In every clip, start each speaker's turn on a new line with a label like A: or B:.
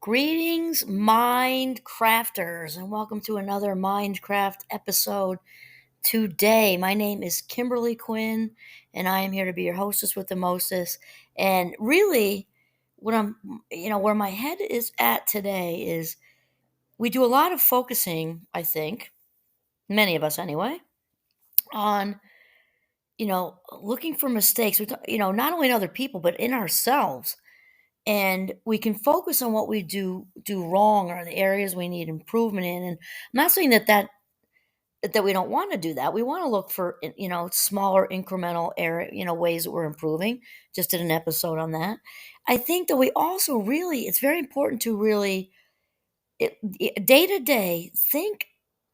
A: Greetings, mind crafters, and welcome to another Mindcraft episode today. My name is Kimberly Quinn, and I am here to be your hostess with the mostest. And really, where my head is at today is we do a lot of focusing, I think, many of us anyway, on, looking for mistakes, not only in other people, but in ourselves, and we can focus on what we do wrong or the areas we need improvement in. And I'm not saying that we don't want to do that. We want to look for smaller incremental area, ways that we're improving. Just did an episode on that. I think that we also really, it's very important to really day to day think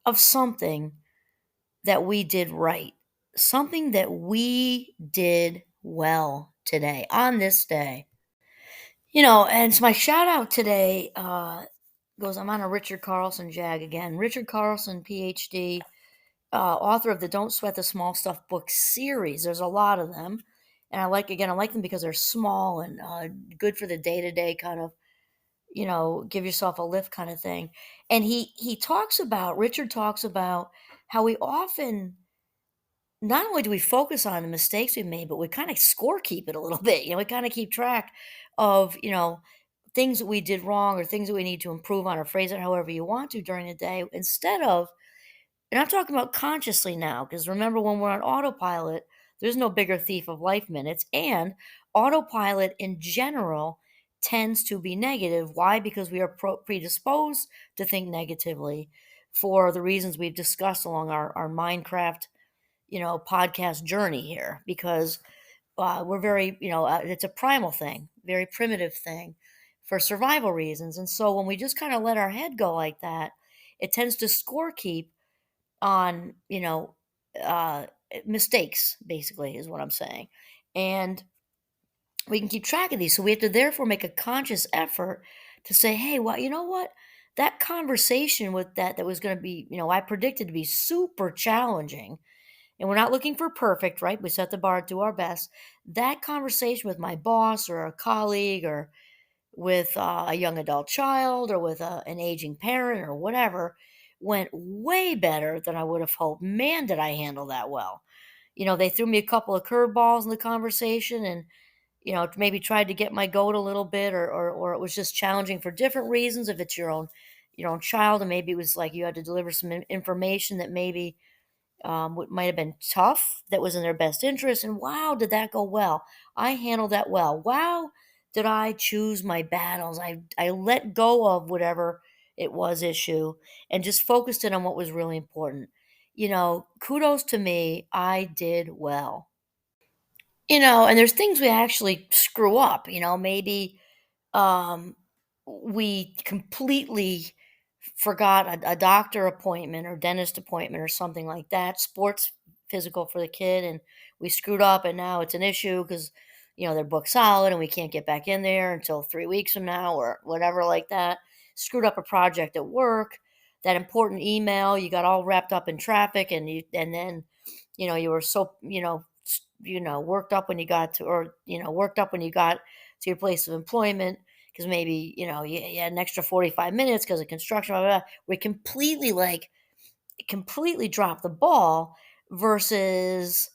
A: of something that we did right, something that we did well today on this day. And so my shout out today goes, I'm on a Richard Carlson jag again. Richard Carlson, PhD, author of the Don't Sweat the Small Stuff book series. There's a lot of them. And I like them because they're small and good for the day to day kind of, give yourself a lift kind of thing. And Richard talks about how we often, not only do we focus on the mistakes we made, but we kind of score keep it a little bit. We kind of keep track of, things that we did wrong or things that we need to improve on or phrase it however you want to during the day instead of, and I'm talking about consciously now, because remember when we're on autopilot, there's no bigger thief of life minutes. And autopilot in general tends to be negative. Why? Because we are predisposed to think negatively for the reasons we've discussed along our Minecraft, podcast journey here, because we're very, it's a primal thing, very primitive thing for survival reasons. And so when we just kind of let our head go like that, it tends to score keep on, uh, mistakes, basically, is what I'm saying. And we can keep track of these. So we have to therefore make a conscious effort to say, hey, well, you know what? That conversation with that was going to be, I predicted to be super challenging, and we're not looking for perfect, right? We set the bar, do our best. That conversation with my boss or a colleague or with a young adult child or with an aging parent or whatever went way better than I would have hoped. Man, did I handle that well. They threw me a couple of curveballs in the conversation and, maybe tried to get my goat a little bit, or it was just challenging for different reasons. If it's your own child, and maybe it was like you had to deliver some information that maybe what might have been tough that was in their best interest. And wow, did that go well? I handled that well. Wow, did I choose my battles? I let go of whatever it was issue and just focused in on what was really important. Kudos to me. I did well. And there's things we actually screw up, maybe um, we completely forgot a doctor appointment or dentist appointment or something like that, sports physical for the kid, and we screwed up, and now it's an issue because they're booked solid and we can't get back in there until 3 weeks from now or whatever like that. Screwed up a project at work, that important email, you got all wrapped up in traffic, and then you were so worked up when you got to, or worked up when you got to your place of employment, because maybe you had an extra 45 minutes because of construction, blah, blah, blah. We completely dropped the ball versus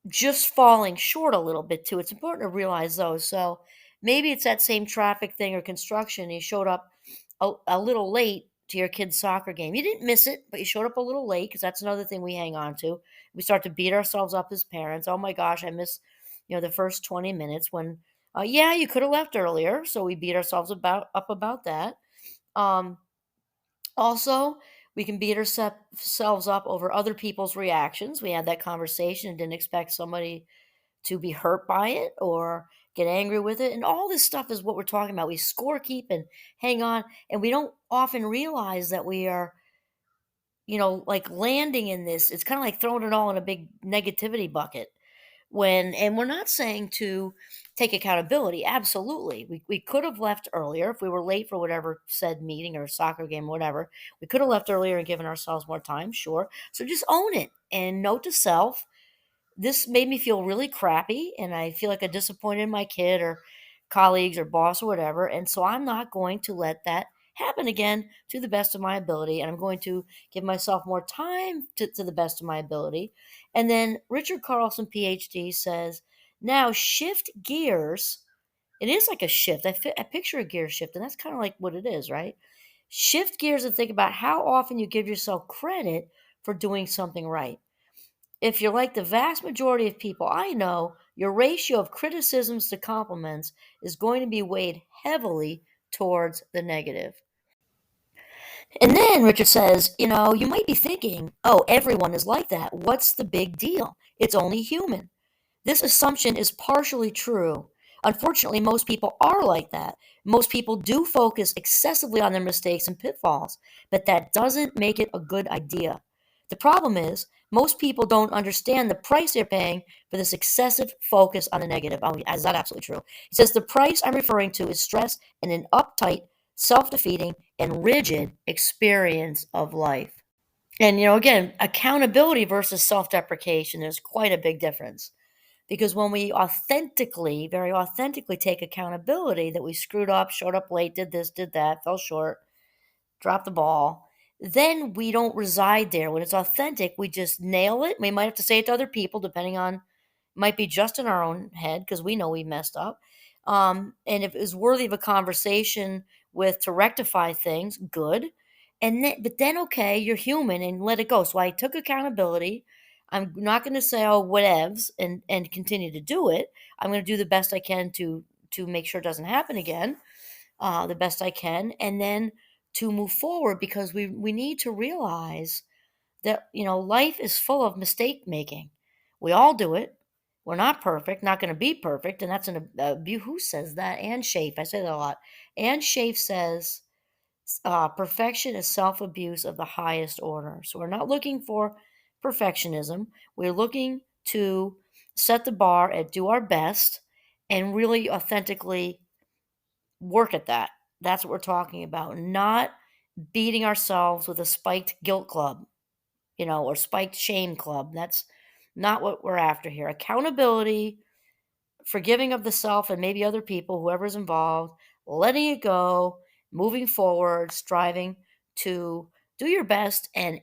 A: just falling short a little bit too. It's important to realize those. So maybe it's that same traffic thing or construction. You showed up a little late to your kid's soccer game. You didn't miss it, but you showed up a little late, because that's another thing we hang on to. We start to beat ourselves up as parents. Oh my gosh, I missed the first 20 minutes when yeah, you could have left earlier. So we beat ourselves about that. Um, Also, we can beat ourselves up over other people's reactions. We had that conversation and didn't expect somebody to be hurt by it or get angry with it. And all this stuff is what we're talking about. We score keep and hang on, and we don't often realize that we are, like landing in this. It's kind of like throwing it all in a big negativity bucket. And we're not saying to take accountability. Absolutely. We could have left earlier if we were late for whatever said meeting or soccer game, whatever. We could have left earlier and given ourselves more time, sure. So just own it and note to self, this made me feel really crappy and I feel like I disappointed my kid or colleagues or boss or whatever. And so I'm not going to let that happen again to the best of my ability. And I'm going to give myself more time to the best of my ability. And then Richard Carlson, PhD, says, now shift gears. It is like a shift. I picture a gear shift, and that's kind of like what it is, right? Shift gears and think about how often you give yourself credit for doing something right. If you're like the vast majority of people I know, your ratio of criticisms to compliments is going to be weighed heavily towards the negative. And then Richard says, you might be thinking, oh, everyone is like that. What's the big deal? It's only human. This assumption is partially true. Unfortunately, most people are like that. Most people do focus excessively on their mistakes and pitfalls, but that doesn't make it a good idea. The problem is, most people don't understand the price they're paying for this excessive focus on the negative. Oh, is that absolutely true? He says the price I'm referring to is stress and an uptight, self defeating, and rigid experience of life. And, again, accountability versus self deprecation, there's quite a big difference. Because when we authentically, very authentically take accountability that we screwed up, showed up late, did this, did that, fell short, dropped the ball, then we don't reside there. When it's authentic, we just nail it. We might have to say it to other people, depending on, might be just in our own head because we know we messed up. And if it was worthy of a conversation with to rectify things, good. But then, okay, you're human and let it go. So I took accountability. I'm not going to say, oh, whatevs, and continue to do it. I'm going to do the best I can to make sure it doesn't happen again, the best I can, and then to move forward because we need to realize that life is full of mistake making. We all do it. We're not perfect, not going to be perfect, and that's who says that? Anne Shafe. I say that a lot. Anne Shafe says perfection is self abuse of the highest order. So we're not looking for perfectionism. We're looking to set the bar and do our best and really authentically work at that. That's what we're talking about. Not beating ourselves with a spiked guilt club, or spiked shame club. That's not what we're after here. Accountability, forgiving of the self and maybe other people, whoever's involved, letting it go, moving forward, striving to do your best and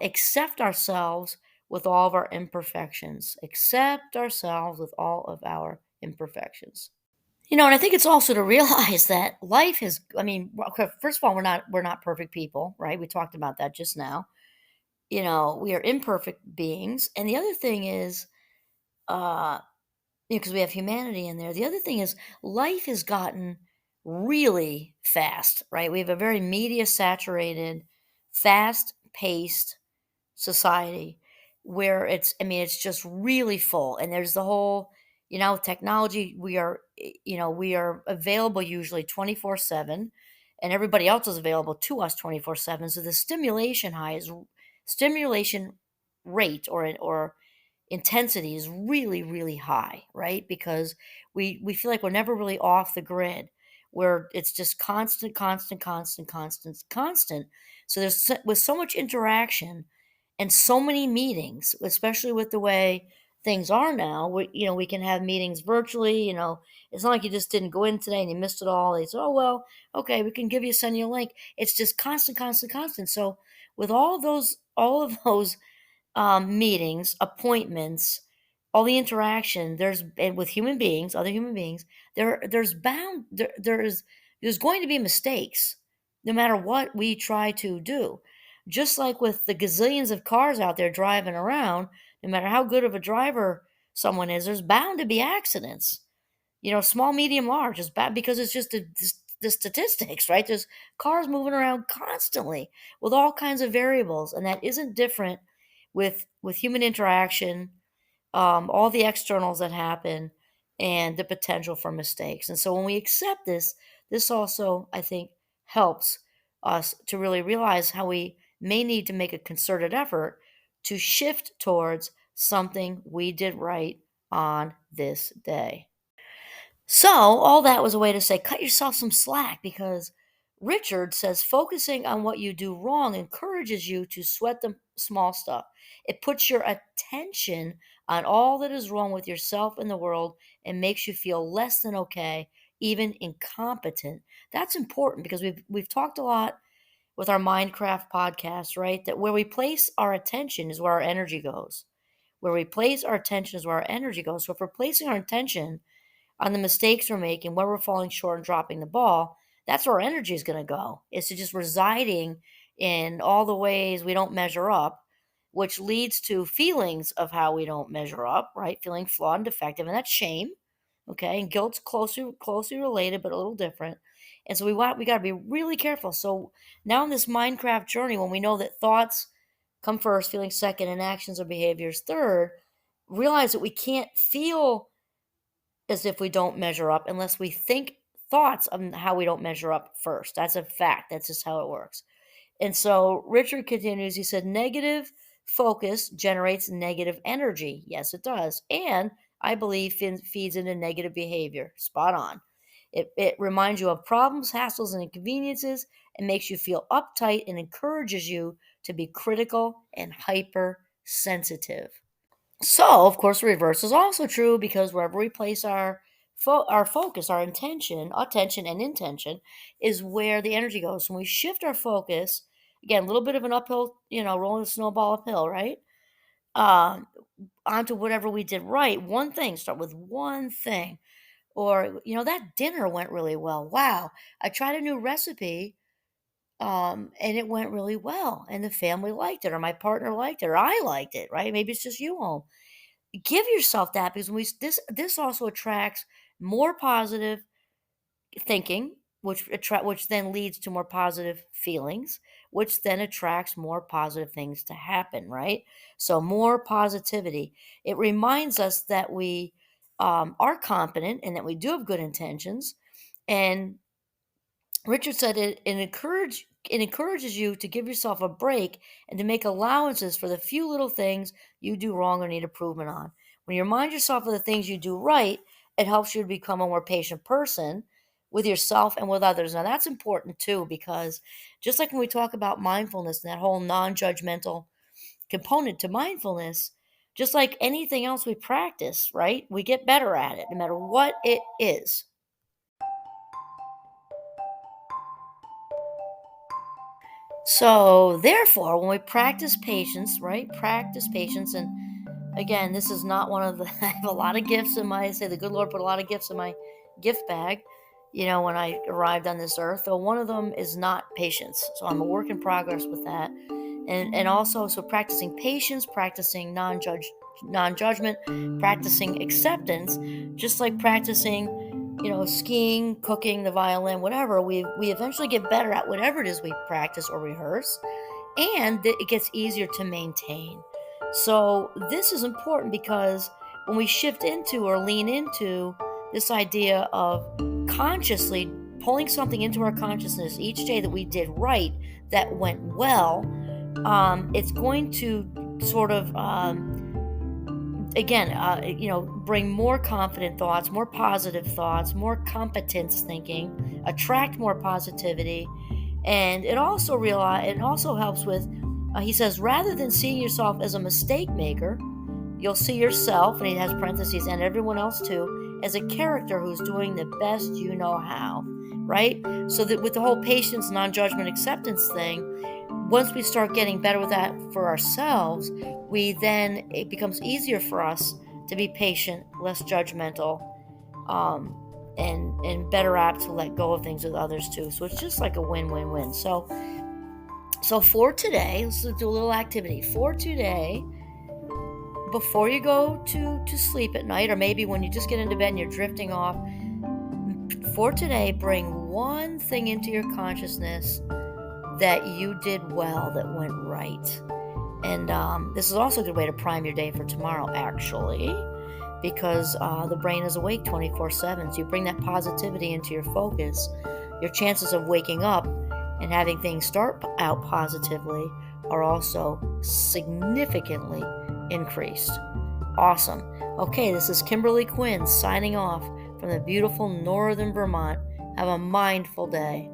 A: accept ourselves with all of our imperfections. Accept ourselves with all of our imperfections. And I think it's also to realize that life is, I mean, okay, first of all, we're not perfect people, right? We talked about that just now. We are imperfect beings. And the other thing is, uh, because we have humanity in there. The other thing is life has gotten really fast, right? We have a very media saturated, fast paced society where it's just really full. And there's the whole, technology. We are available usually 24/7, and everybody else is available to us 24/7. So the stimulation rate or intensity is really, really high, right? Because we feel like we're never really off the grid, where it's just constant, constant, constant, constant, constant. So with so much interaction and so many meetings, especially with the way things are now, we can have meetings virtually. It's not like you just didn't go in today and you missed it all. They say, oh well, okay, we can send you a link. It's just constant, constant, constant. So with all of those meetings, appointments, all the interaction and with human beings, other human beings, there's going to be mistakes, no matter what we try to do. Just like with the gazillions of cars out there driving around, no matter how good of a driver someone is, there's bound to be accidents. Small, medium, large is bad because it's just the statistics, right? There's cars moving around constantly with all kinds of variables, and that isn't different with human interaction, all the externals that happen, and the potential for mistakes. And so when we accept this also, I think, helps us to really realize how we may need to make a concerted effort to shift towards something we did right on this day. So, all that was a way to say, cut yourself some slack because Richard says focusing on what you do wrong encourages you to sweat the small stuff. It puts your attention on all that is wrong with yourself and the world and makes you feel less than okay, even incompetent. That's important because we've talked a lot with our Mindcraft podcast, right? That where we place our attention is where our energy goes. Where we place our attention is where our energy goes. So if we're placing our attention on the mistakes we're making, where we're falling short and dropping the ball, that's where our energy is going to go. It's to just residing in all the ways we don't measure up, which leads to feelings of how we don't measure up, right? Feeling flawed and defective, and that's shame. Okay, and guilt's closely related, but a little different. And so we got to be really careful. So now in this Minecraft journey, when we know that thoughts come first, feelings second, and actions or behaviors third, realize that we can't feel as if we don't measure up unless we think thoughts on how we don't measure up first. That's a fact. That's just how it works. And so Richard continues, he said, negative focus generates negative energy. Yes, it does. And I believe feeds into negative behavior. Spot on. It reminds you of problems, hassles, and inconveniences, and makes you feel uptight and encourages you to be critical and hypersensitive. So, of course, the reverse is also true because wherever we place our focus, our intention, attention, and intention is where the energy goes. When we shift our focus, again, a little bit of an uphill, rolling a snowball uphill, right? Um, Onto whatever we did right. One thing, start with one thing. Or, that dinner went really well. Wow. I tried a new recipe, and it went really well. And the family liked it, or my partner liked it, or I liked it, right? Maybe it's just you home. Give yourself that because this also attracts more positive thinking, which then leads to more positive feelings, which then attracts more positive things to happen, right? So more positivity. It reminds us that we are competent and that we do have good intentions. And Richard said it encourages you to give yourself a break and to make allowances for the few little things you do wrong or need improvement on. When you remind yourself of the things you do right, it helps you to become a more patient person with yourself and with others. Now that's important too, because just like when we talk about mindfulness and that whole non-judgmental component to mindfulness, just like anything else we practice, right? We get better at it no matter what it is. So, therefore, when we practice patience, right? Practice patience. And again, this is not one of the, I have a lot of gifts in my, say the good Lord put a lot of gifts in my gift bag, when I arrived on this earth. Though one of them is not patience. So I'm a work in progress with that. And also, so practicing patience, practicing non-judgment, practicing acceptance, just like practicing, skiing, cooking, the violin, whatever, we eventually get better at whatever it is we practice or rehearse, and it gets easier to maintain. So this is important because when we shift into or lean into this idea of consciously pulling something into our consciousness each day that we did right, that went well, it's going to sort of bring more confident thoughts, more positive thoughts, more competence thinking, attract more positivity. And it also helps with, he says, rather than seeing yourself as a mistake maker, you'll see yourself, and he has parentheses, and everyone else too, as a character who's doing the best you know how, right? So that with the whole patience, non-judgment, acceptance thing, once we start getting better with that for ourselves, it becomes easier for us to be patient, less judgmental, and better apt to let go of things with others too. So it's just like a win-win-win. So for today, let's do a little activity. For today, before you go to sleep at night, or maybe when you just get into bed and you're drifting off, for today, bring one thing into your consciousness that you did well, that went right. And this is also a good way to prime your day for tomorrow, actually, because the brain is awake 24/7. So you bring that positivity into your focus, your chances of waking up and having things start out positively are also significantly increased. Awesome. Okay, this is Kimberly Quinn signing off from the beautiful northern Vermont. Have a mindful day.